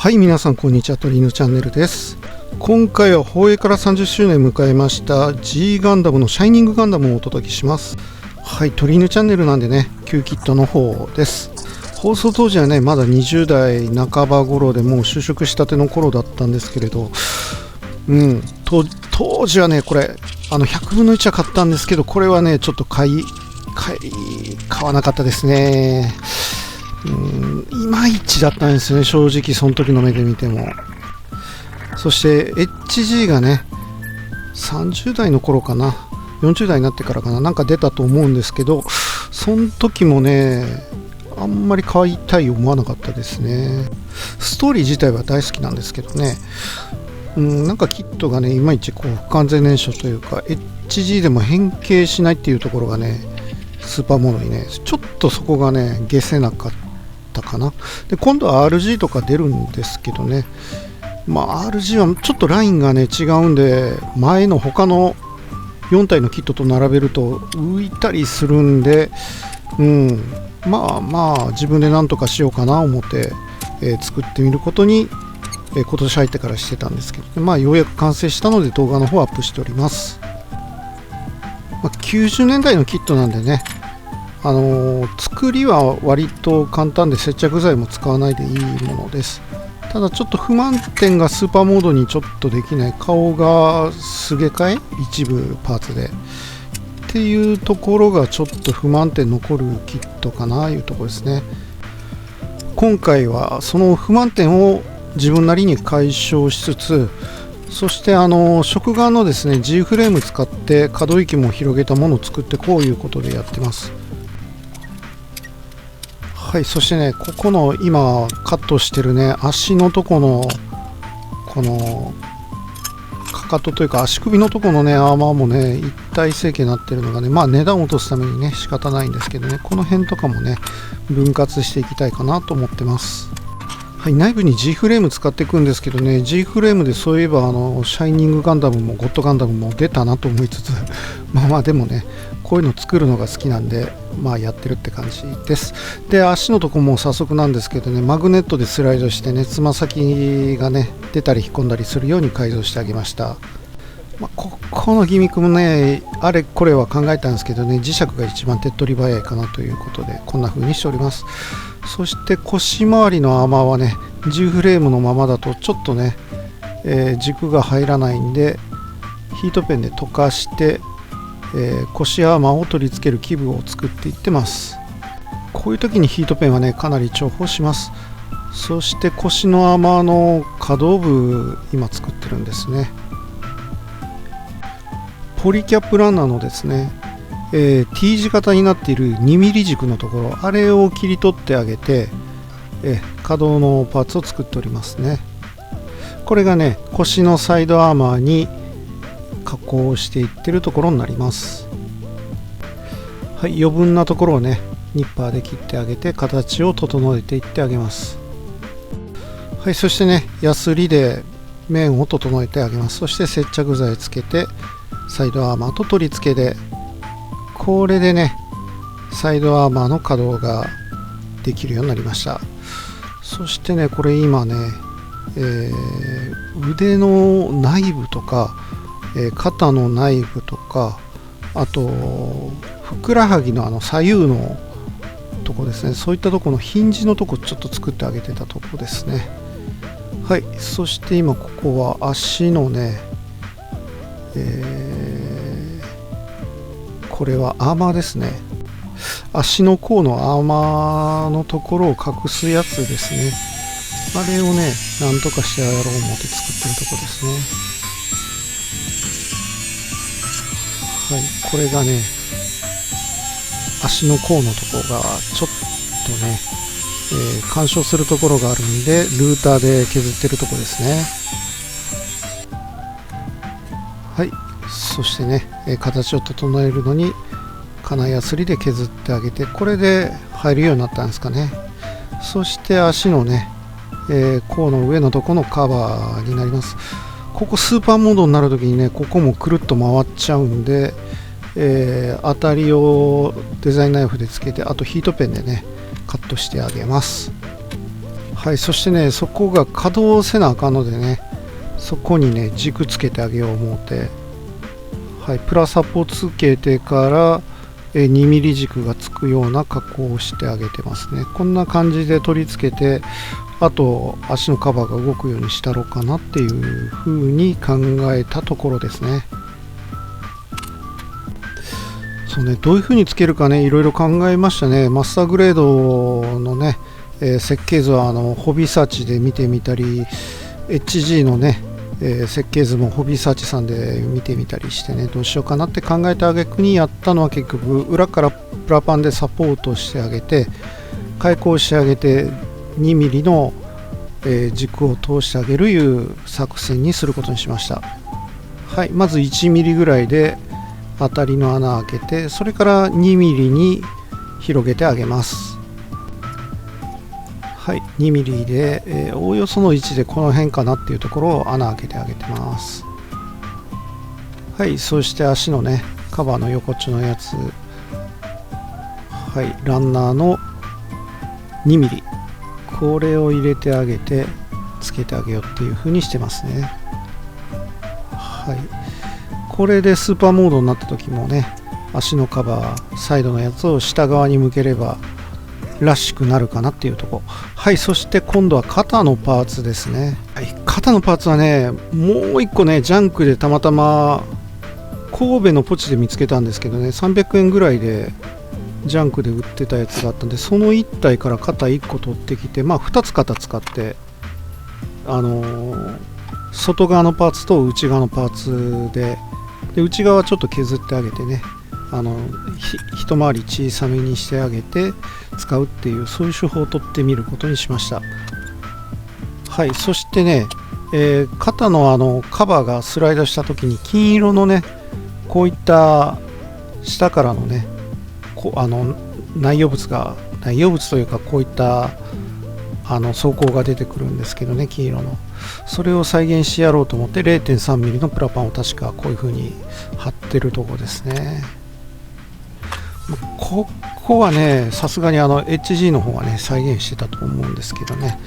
はい、皆さんこんにちは。トリーヌチャンネルです。今回は放映から30周年迎えました G ガンダムのシャイニングガンダムをお届けします。はい、トリーヌチャンネルなんでね、旧キットの方です。放送当時はね、まだ20代半ば頃でもう就職したての頃だったんですけれど、当時はね、これ100分の1は買ったんですけど、これはねちょっと買わなかったですね。いまいちだったんですよね、正直その時の目で見ても。そして HG がね30代の頃かな、40代になってからかな、なんか出たと思うんですけど、その時もねあんまり買いたい思わなかったですね。ストーリー自体は大好きなんですけどね、なんかキットがねいまいちこう不完全燃焼というか HG でも変形しないっていうところがね、スーパーモードにねちょっとそこがね消せなかったかな。で今度は RG とか出るんですけどね、RG はちょっとラインがね違うんで、前の他の4体のキットと並べると浮いたりするんで、自分で何とかしようかな思って、作ってみることに、今年入ってからしてたんですけど、ようやく完成したので動画の方をアップしております。90年代のキットなんでね、作りは割と簡単で接着剤も使わないでいいものです。ただちょっと不満点がスーパーモードにちょっとできない、顔がすげ替え一部パーツでっていうところがちょっと不満点残るキットかないうところですね。今回はその不満点を自分なりに解消しつつ、そして食玩のですね G フレーム使って可動域も広げたものを作ってこういうことでやってます。はい、そしてね、ここの今カットしてるね足のとこのこのかかとというか足首のとこのねアーマーもね一体成形になってるのがね、値段を落とすためにね仕方ないんですけどね、この辺とかもね分割していきたいかなと思ってます。はい、内部に G フレーム使っていくんですけどね、 G フレームでそういえばシャイニングガンダムもゴッドガンダムも出たなと思いつつでもねこういうの作るのが好きなんでやってるって感じです。で足のとこも早速なんですけどね、マグネットでスライドしてねつま先がね出たり引っ込んだりするように改造してあげました。このギミックもねあれこれは考えたんですけどね、磁石が一番手っ取り早いかなということでこんな風にしております。そして腰回りのアーマーはね G フレームのままだとちょっとね、軸が入らないんでヒートペンで溶かして、腰アーマーを取り付ける基部を作っていってます。こういう時にヒートペンはねかなり重宝します。そして腰のアーマーの可動部今作ってるんですね。ポリキャップランナーのですね、T 字型になっている 2mm 軸のところ、あれを切り取ってあげて、可動のパーツを作っておりますね。これがね腰のサイドアーマーに加工していってるところになります。はい、余分なところをねニッパーで切ってあげて形を整えていってあげます。はい、そしてねヤスリで面を整えてあげます。そして接着剤つけてサイドアーマーと取り付けで、これでねサイドアーマーの可動ができるようになりました。そしてねこれ今ね、腕の内部とか、肩の内部とか、あとふくらはぎの左右のとこですね、そういったとこのヒンジのとこちょっと作ってあげてたとこですね。はい、そして今ここは足のね、これはアーマーですね。足の甲のアーマーのところを隠すやつですね。あれをねなんとかしてやろう思って作ってるとこですね。はい、これがね足の甲のところがちょっとね、干渉するところがあるんでルーターで削ってるとこですね。はい、そしてね、形を整えるのに金やすりで削ってあげて、これで入るようになったんですかね。そして足のね、甲の上のとこのカバーになります。ここスーパーモードになるときにねここもくるっと回っちゃうんで、当たりをデザインナイフでつけて、あとヒートペンでねカットしてあげます。はい、そしてね、そこが稼働せなあかんのでね、そこにね、軸つけてあげよう思うて、はい、プラサポつけてから2ミリ軸がつくような加工をしてあげてますね。こんな感じで取り付けて、あと足のカバーが動くようにしたろうかなっていう風に考えたところですね。そうね、どういう風につけるかね、いろいろ考えましたね。マスターグレードのね、設計図はホビーサーチで見てみたり、HG のね、設計図もホビーサーチさんで見てみたりしてね、どうしようかなって考えた挙句にやったのは、結局裏からプラパンでサポートしてあげて、開口してあげて2ミリの、軸を通してあげるいう作戦にすることにしました。はい、まず1ミリぐらいで当たりの穴を開けて、それから2ミリに広げてあげます。はい、2ミリで、おおよその位置でこの辺かなっていうところを穴開けてあげてます。はい、そして足のね、カバーの横っちょのやつ、はい、ランナーの2ミリ、これを入れてあげてつけてあげようっていう風にしてますね。はい、これでスーパーモードになった時もね、足のカバーサイドのやつを下側に向ければらしくなるかなっていうところ。はい、そして今度は肩のパーツですね。はい、肩のパーツはね、もう1個ね、ジャンクでたまたま神戸のポチで見つけたんですけどね、300円ぐらいでジャンクで売ってたやつがあったんで、その1体から肩1個取ってきて、まあ2つ肩使って、外側のパーツと内側のパーツで、内側はちょっと削ってあげてね、一回り小さめにしてあげて使うっていう、そういう手法を取ってみることにしました。はい、そしてね、肩のカバーがスライドした時に金色のね、こういった下からのね、内容物というか、こういった装甲が出てくるんですけどね、黄色の、それを再現してやろうと思って 0.3 ミリのプラパンを確かこういう風に貼ってるとこですね。ここはね、さすがにHG の方はね再現してたと思うんですけどね、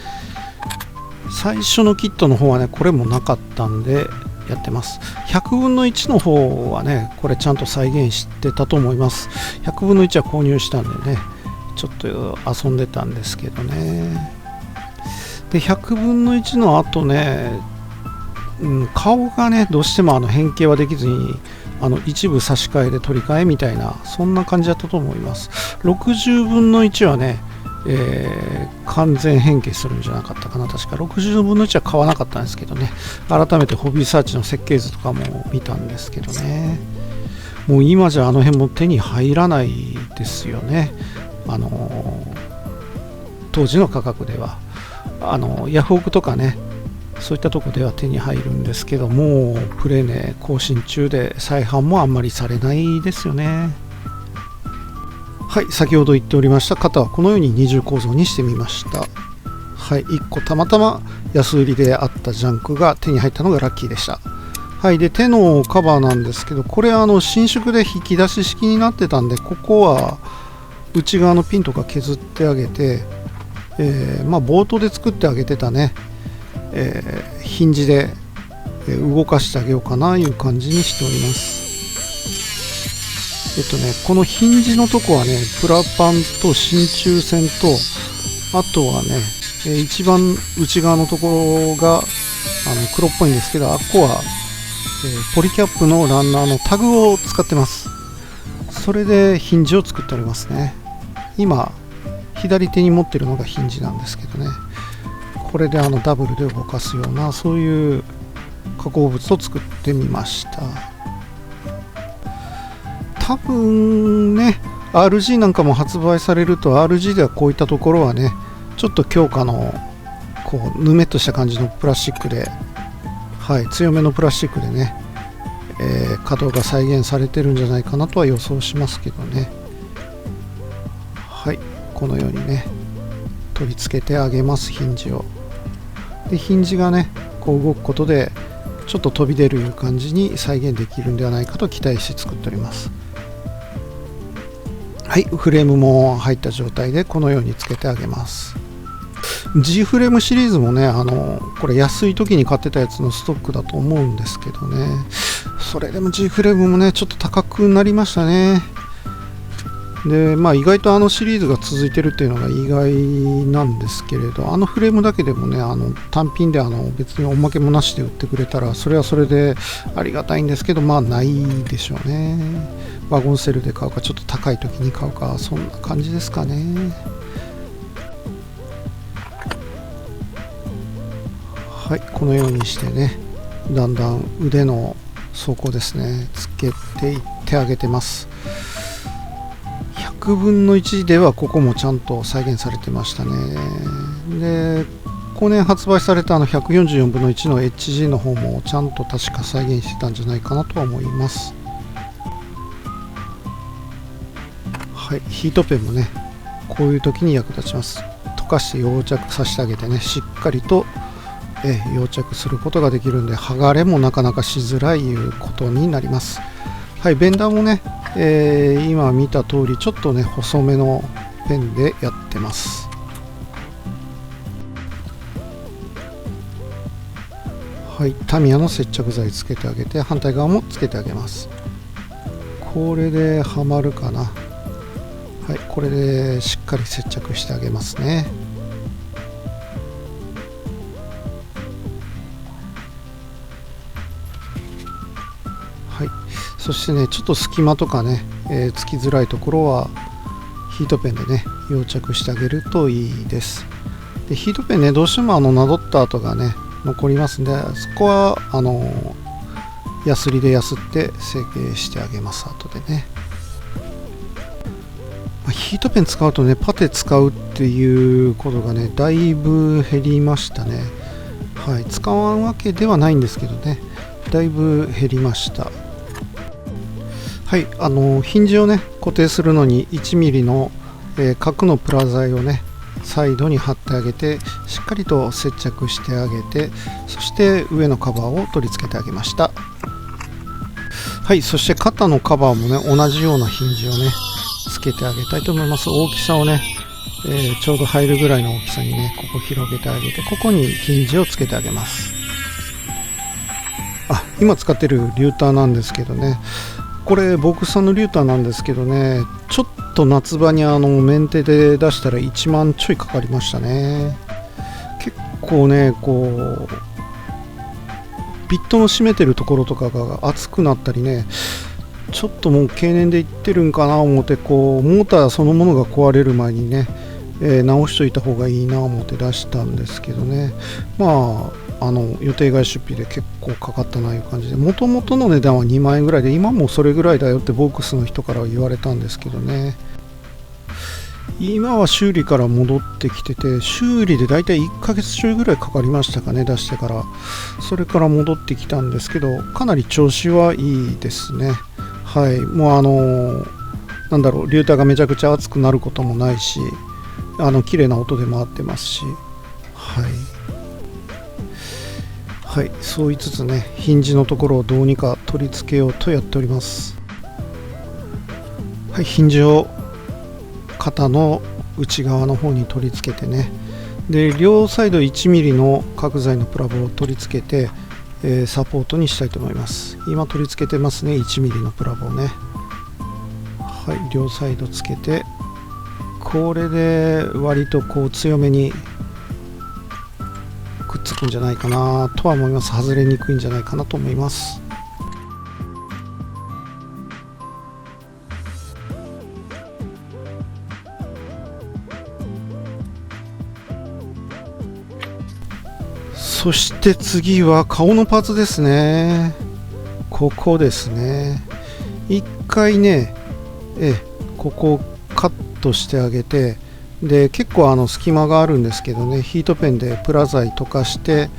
最初のキットの方はねこれもなかったんでやってます。100分の1の方はね、これちゃんと再現してたと思います。100分の1は購入したんでね、ちょっと遊んでたんですけどね。で100分の1の後ね、顔がねどうしても変形はできずに、一部差し替えで取り替えみたいな、そんな感じだったと思います。60分の1はね、完全変形するんじゃなかったかな。確か60分の1は買わなかったんですけどね、改めてホビーサーチの設計図とかも見たんですけどね、もう今じゃ辺も手に入らないですよね。当時の価格ではヤフオクとかね、そういったとこでは手に入るんですけども、プレネ更新中で再販もあんまりされないですよね。はい、先ほど言っておりました肩はこのように二重構造にしてみました。はい、1個たまたま安売りであったジャンクが手に入ったのがラッキーでした。はい、で手のカバーなんですけど、これ伸縮で引き出し式になってたんで、ここは内側のピンとか削ってあげて、ボートで作ってあげてたね、ヒンジで動かしてあげようかないう感じにしております。このヒンジのとこはね、プラパンと真鍮線と、あとはね、一番内側のところが黒っぽいんですけど、あっこは、ポリキャップのランナーのタグを使ってます。それでヒンジを作っておりますね。今左手に持ってるのがヒンジなんですけどね、これでダブルで動かすような、そういう加工物を作ってみました。多分ね RG なんかも発売されると、 RG ではこういったところはね、ちょっと強化のこうぬめっとした感じのプラスチックで、はい、強めのプラスチックでね、可動が再現されてるんじゃないかなとは予想しますけどね。はい、このようにね取り付けてあげます、ヒンジを。でヒンジがねこう動くことでちょっと飛び出るいう感じに再現できるんではないかと期待して作っております。はい、フレームも入った状態でこのようにつけてあげます。G フレームシリーズもね、これ安い時に買ってたやつのストックだと思うんですけどね、それでも G フレームもねちょっと高くなりましたね。でまあ意外とシリーズが続いてるっていうのが意外なんですけれど、フレームだけでもね単品で別におまけもなしで売ってくれたらそれはそれでありがたいんですけど、まあないでしょうね。ワゴンセルで買うかちょっと高い時に買うか、そんな感じですかね。はい、このようにしてねだんだん腕の走行ですねつけていってあげてます。100分の1ではここもちゃんと再現されてましたね。で後年発売された144分の1の HG の方もちゃんと確か再現してたんじゃないかなとは思います。はい、ヒートペンもねこういう時に役立ちます。溶かして溶着させてあげてねしっかりと溶着することができるんで剥がれもなかなかしづらいいうことになります。はい、ベンダーもね、今見た通りちょっとね細めのペンでやってます。はい、タミヤの接着剤つけてあげて反対側もつけてあげます。これではまるかな。はい、これでしっかり接着してあげますね。はい、そしてねちょっと隙間とかね、つきづらいところはヒートペンでね溶着してあげるといいです。でヒートペンねどうしてもなぞった跡がね残りますんで、そこはヤスリでやすって成形してあげます。後でね、ヒートペン使うとねパテ使うっていうことがねだいぶ減りましたね。はい、使わんわけではないんですけどねだいぶ減りました。はい、ヒンジをね固定するのに 1mm の、角のプラ材をねサイドに貼ってあげてしっかりと接着してあげて、そして上のカバーを取り付けてあげました。はい、そして肩のカバーもね同じようなヒンジをねつけてあげたいと思います。大きさをね、ちょうど入るぐらいの大きさにねここ広げてあげて、ここにヒンジをつけてあげます。今使ってるリューターなんですけどね、これボクサのリューターなんですけどね、ちょっと夏場にメンテで出したら1万ちょいかかりましたね。結構ねこうビットの締めてるところとかが熱くなったりね、ちょっともう経年でいってるんかな思ってこうモーターそのものが壊れる前にね、直しといた方がいいな思って出したんですけどね、まあ予定外出費で結構かかったないう感じで、もともとの値段は2万円ぐらいで今もそれぐらいだよってボックスの人からは言われたんですけどね、今は修理から戻ってきてて、修理でだいたい1ヶ月ちょいぐらいかかりましたかね出してから。それから戻ってきたんですけどかなり調子はいいですね。はい、もうなんだろう、リューターがめちゃくちゃ熱くなることもないし綺麗な音で回ってますし、はい、そう言いつつねヒンジのところをどうにか取り付けようとやっております。はい、ヒンジを肩の内側の方に取り付けてね、で両サイド 1mm の角材のプラボを取り付けて、サポートにしたいと思います。今取り付けてますね 1mm のプラボをね。はい、両サイドつけて、これで割とこう強めにくっつくんじゃないかなとは思います。外れにくいんじゃないかなと思います。そして次は顔のパーツですね。ここですね。一回ねここをカットしてあげて、で結構隙間があるんですけどね、ヒートペンでプラ材溶かして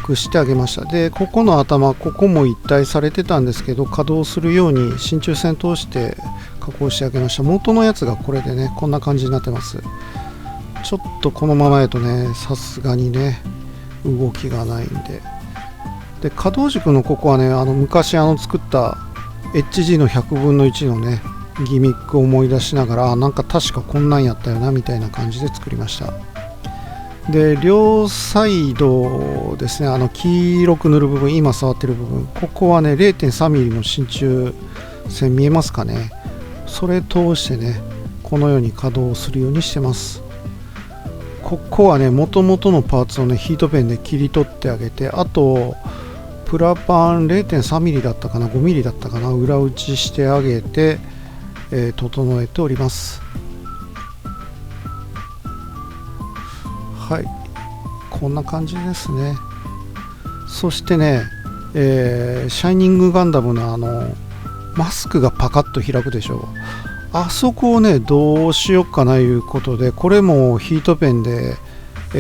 隠してあげました。でここの頭、ここも一体されてたんですけど稼働するように真鍮線通して加工してあげました。元のやつがこれでねこんな感じになってます。ちょっとこのままやとねさすがにね動きがないんで、可動軸のここはね昔作った HG の100分の1のねギミックを思い出しながら、なんか確かこんなんやったよなみたいな感じで作りました。で両サイドですね、黄色く塗る部分、今触ってる部分、ここはね 0.3 ミリの真鍮線見えますかね。それ通してねこのように稼働するようにしてます。ここはね元々のパーツをねヒートペンで切り取ってあげて、あとプラパン 0.3 ミリだったかな5ミリだったかな裏打ちしてあげて、整えております。はい、こんな感じですね。そしてね、シャイニングガンダムのマスクがパカッと開くでしょう。あそこをねどうしようかないうことで、これもヒートペンで、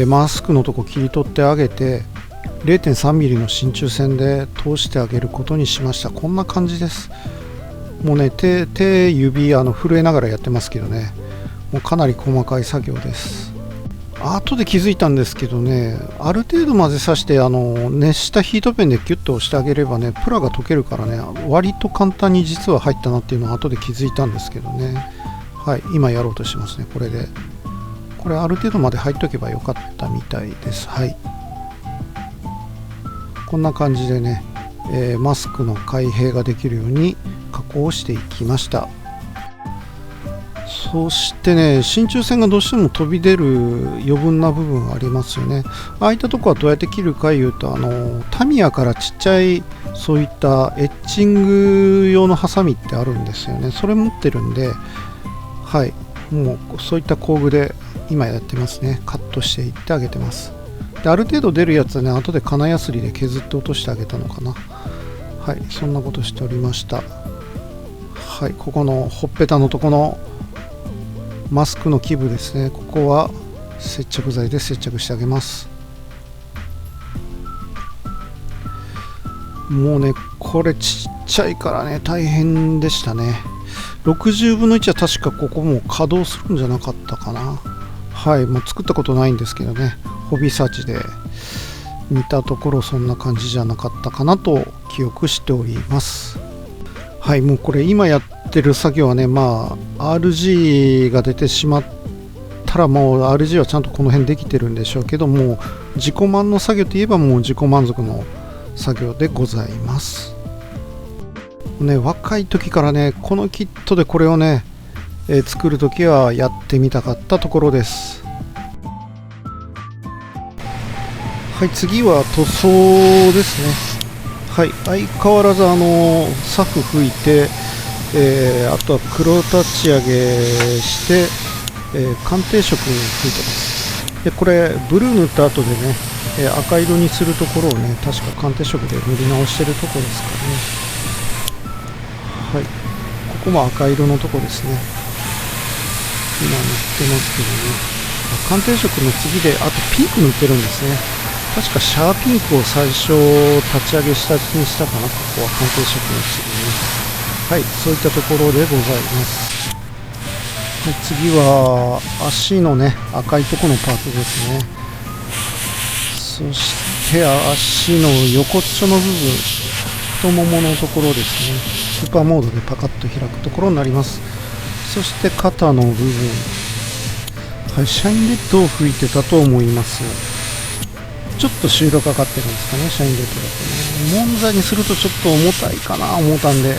マスクのとこ切り取ってあげて 0.3 ミリの真鍮線で通してあげることにしました。こんな感じです。もうね手指震えながらやってますけどね、もうかなり細かい作業です。後で気づいたんですけどね、ある程度混ぜさせて熱したヒートペンでキュッと押してあげればねプラが溶けるからね、割と簡単に実は入ったなっていうのは後で気づいたんですけどね。はい、今やろうとしますね。これでこれある程度まで入っとけばよかったみたいです。はい、こんな感じでね、マスクの開閉ができるように加工していきました。そしてね真鍮線がどうしても飛び出る余分な部分ありますよね。ああいったとこはどうやって切るかいうと、タミヤからちっちゃいそういったエッチング用のハサミってあるんですよね。それ持ってるんで、はい、もうそういった工具で今やってますね。カットしていってあげてます。である程度出るやつはね後で金やすりで削って落としてあげたのかな。はい、そんなことしておりました。はい、ここのほっぺたのとこのマスクの基部ですね、ここは接着剤で接着してあげます。もうねこれちっちゃいからね大変でしたね。60分の1は確かここも稼働するんじゃなかったかな。はい、もう作ったことないんですけどね、ホビーサーチで見たところそんな感じじゃなかったかなと記憶しております。はい、もうこれ今やってる作業はね、RG が出てしまったらもう RG はちゃんとこの辺できてるんでしょうけども、自己満の作業といえばもう自己満足の作業でございます。ね、若い時からねこのキットでこれをね、作る時はやってみたかったところです。はい、次は塗装ですね。はい、相変わらずサフ吹いて、あとは黒立ち上げして、鑑定色吹いてます。でこれブルー塗った後でね、赤色にするところをね確か鑑定色で塗り直してるところですかね。はい、ここも赤色のとこですね。今塗ってますけどね、鑑定色の次であとピンク塗ってるんですね。確かシャーピンクを最初立ち上げ下地にしたかな。ここは鑑定色の次ね。はい、そういったところでございます。で次は足のね赤いところのパーツですね。そして足の横っちょの部分、太もものところですね。スーパーモードでパカッと開くところになります。そして肩の部分、はい、シャインレッドを吹いてたと思います。ちょっとシールかかってるんですかね、シャインレッドだとね。モンザにするとちょっと重たいかな思ったんで、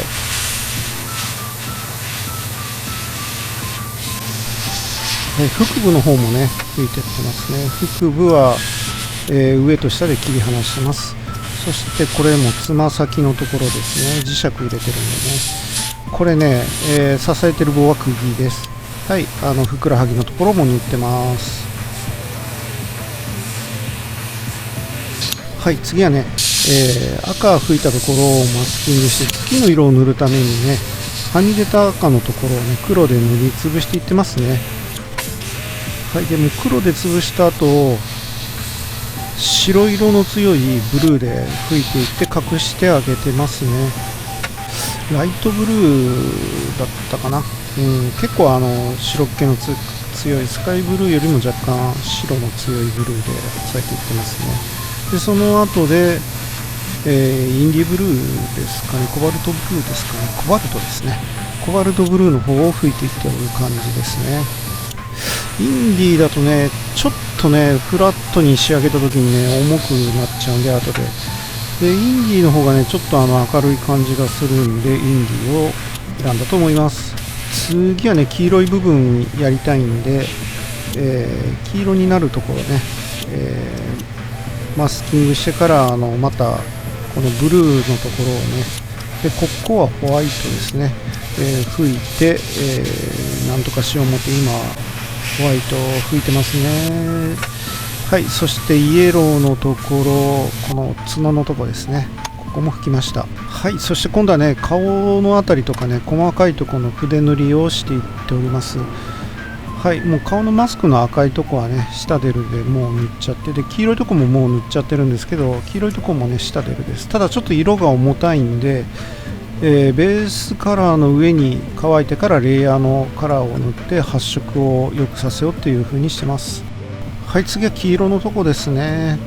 腹部の方もね吹いてってますね。腹部は、上と下で切り離してます。そしてこれもつま先のところですね。磁石入れてるんでね、これね、支えてる棒は釘です。はい、ふくらはぎのところも塗ってます。はい、次はね、赤吹いたところをマスキングして次の色を塗るためにね、はみ出た赤のところをね黒で塗りつぶしていってますね。はい、でも黒で潰した後、白色の強いブルーで吹いていって隠してあげてますね。ライトブルーだったかな。結構白っ気の強いスカイブルーよりも若干白の強いブルーで抑えていってますね。でその後で、インディブルーですかね、コバルトブルーですかね、コバルトですね、コバルトブルーの方を吹いていっておる感じですね。インディーだとねちょっとねフラットに仕上げた時にね重くなっちゃうんで、後でインディの方がねちょっと明るい感じがするんでインディを選んだと思います。次はね黄色い部分やりたいんで、黄色になるところね、マスキングしてからまたこのブルーのところをね、でここはホワイトですね、拭いて、なんとかしよう思って今ホワイトを拭いてますね。はい、そしてイエローのところ、この角のところですね、ここも拭きました。はい、そして今度はね顔のあたりとかね細かいところの筆塗りをしていっております。はい、もう顔のマスクの赤いとこはね下出るでもう塗っちゃって、で黄色いとこももう塗っちゃってるんですけど、黄色いとこもね下出るです。ただちょっと色が重たいんで、ベースカラーの上に乾いてからレイヤーのカラーを塗って発色を良くさせようっていう風にしてます。はい、次は黄色のとこですね。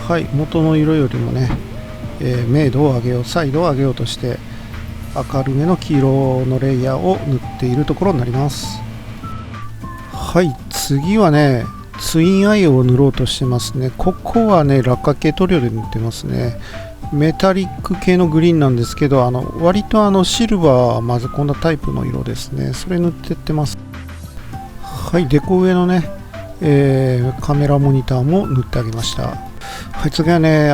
はい、元の色よりもね、明度を上げよう、彩度を上げようとして明るめの黄色のレイヤーを塗っているところになります。はい、次はねツインアイを塗ろうとしてますね。ここはね落下系塗料で塗ってますね。メタリック系のグリーンなんですけど、割とシルバー混ぜ込んだタイプの色ですね。それ塗ってってます。はい、デコ上のね、カメラモニターも塗ってあげました。はい、次はね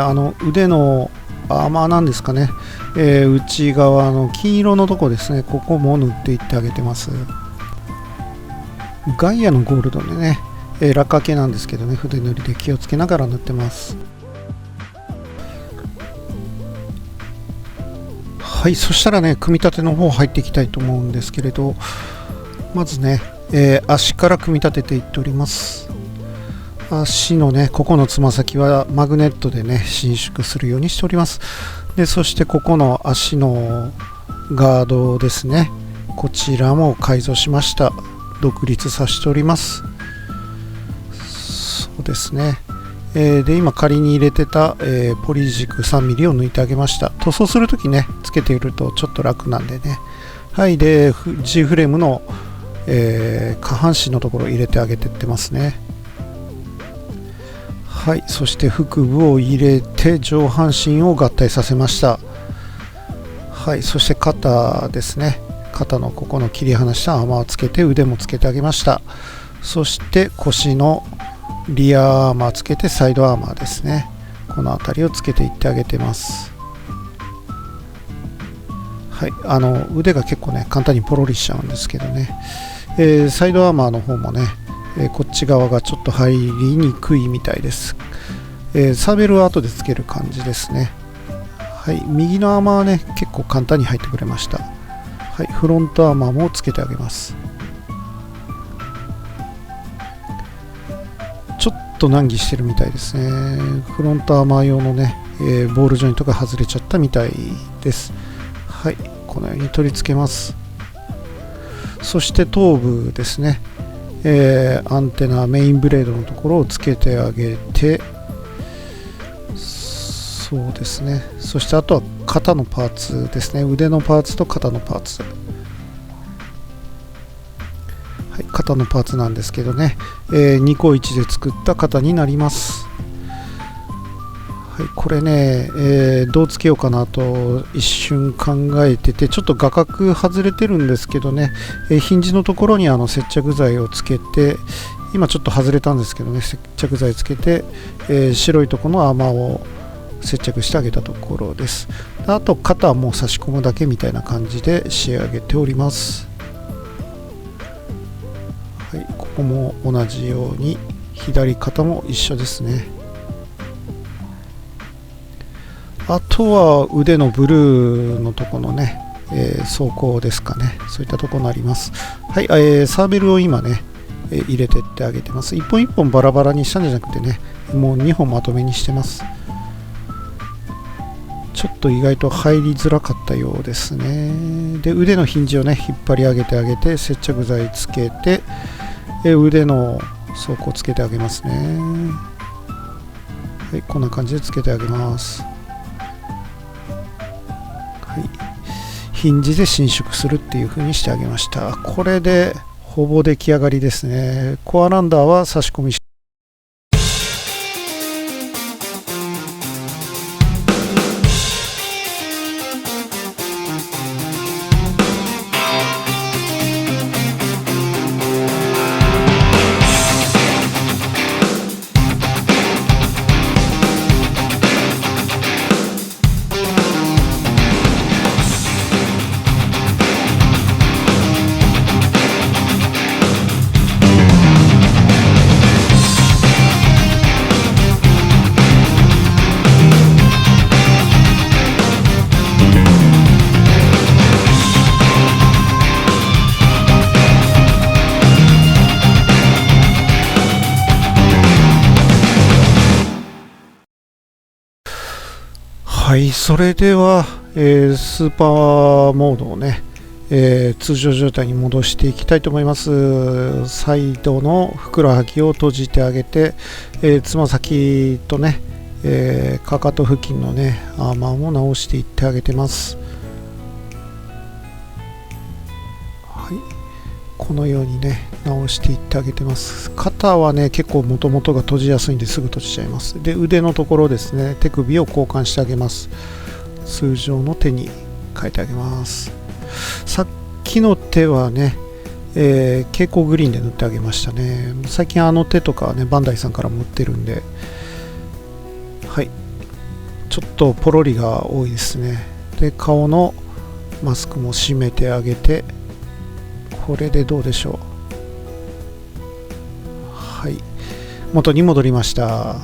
腕のアーマーなんですかね、内側の金色のとこですね、ここも塗っていってあげてます。ガイアのゴールドでね、落下系なんですけどね、筆塗りで気をつけながら塗ってます。はい、そしたらね組み立ての方入っていきたいと思うんですけれど、まずね、足から組み立てていっております。足のねここのつま先はマグネットでね伸縮するようにしております。でそしてここの足のガードですね、こちらも改造しました。独立させております。そうですね、で今仮に入れてた、ポリ軸 3mm を抜いてあげました。塗装するときねつけているとちょっと楽なんでね。はい、で G フレームの、下半身のところ入れてあげてってますね。はい、そして腹部を入れて上半身を合体させました。はい、そして肩ですね、肩のここの切り離したアーマーをつけて腕もつけてあげました。そして腰のリアアーマーつけてサイドアーマーですね、この辺りをつけていってあげてます。はい、腕が結構ね簡単にポロリしちゃうんですけどね、サイドアーマーの方もね、こっち側がちょっと入りにくいみたいです。サーベルは後でつける感じですね。はい、右のアーマーはね結構簡単に入ってくれました。はい、フロントアーマーもつけてあげます。ちょっと難儀してるみたいですね。フロントアーマー用のね、ボールジョイントが外れちゃったみたいです。はい、このように取り付けます。そして頭部ですね、アンテナメインブレードのところをつけてあげて、そうですね、そしてあとは肩のパーツですね、腕のパーツと肩のパーツ、はい、肩のパーツなんですけどね、2個1で作った肩になります。はい、これね、どうつけようかなと一瞬考えてて、ちょっと画角外れてるんですけどね、ヒンジのところに接着剤をつけて、今ちょっと外れたんですけどね、接着剤つけて、白いところのアーマーを接着してあげたところです。あと肩はもう差し込むだけみたいな感じで仕上げております。はい、ここも同じように左肩も一緒ですね。あとは腕のブルーのところのね、装甲ですかね、そういったところになります。はい、サーベルを今ね、入れてってあげてます。一本一本バラバラにしたんじゃなくてね、もう2本まとめにしてます。ちょっと意外と入りづらかったようですね。で腕のヒンジをね引っ張り上げてあげて、接着剤つけて、腕の装甲つけてあげますね。はい、こんな感じでつけてあげます。はい、ヒンジで伸縮するっていう風にしてあげました。これでほぼ出来上がりですね。コアランダーは差し込みはい、それでは、スーパーモードをね、通常状態に戻していきたいと思います。サイドのふくらはぎを閉じてあげて、つま先とね、かかと付近のねアーマーも直していってあげてます。はい、このようにね直していってあげてます。肩はね結構もともとが閉じやすいんですぐ閉じちゃいます。で腕のところですね、手首を交換してあげます。通常の手に変えてあげます。さっきの手はね、蛍光グリーンで塗ってあげましたね。最近あの手とかはねバンダイさんからも売ってるんで、はい、ちょっとポロリが多いですね。で顔のマスクも閉めてあげて、これでどうでしょう。はい、元に戻りました。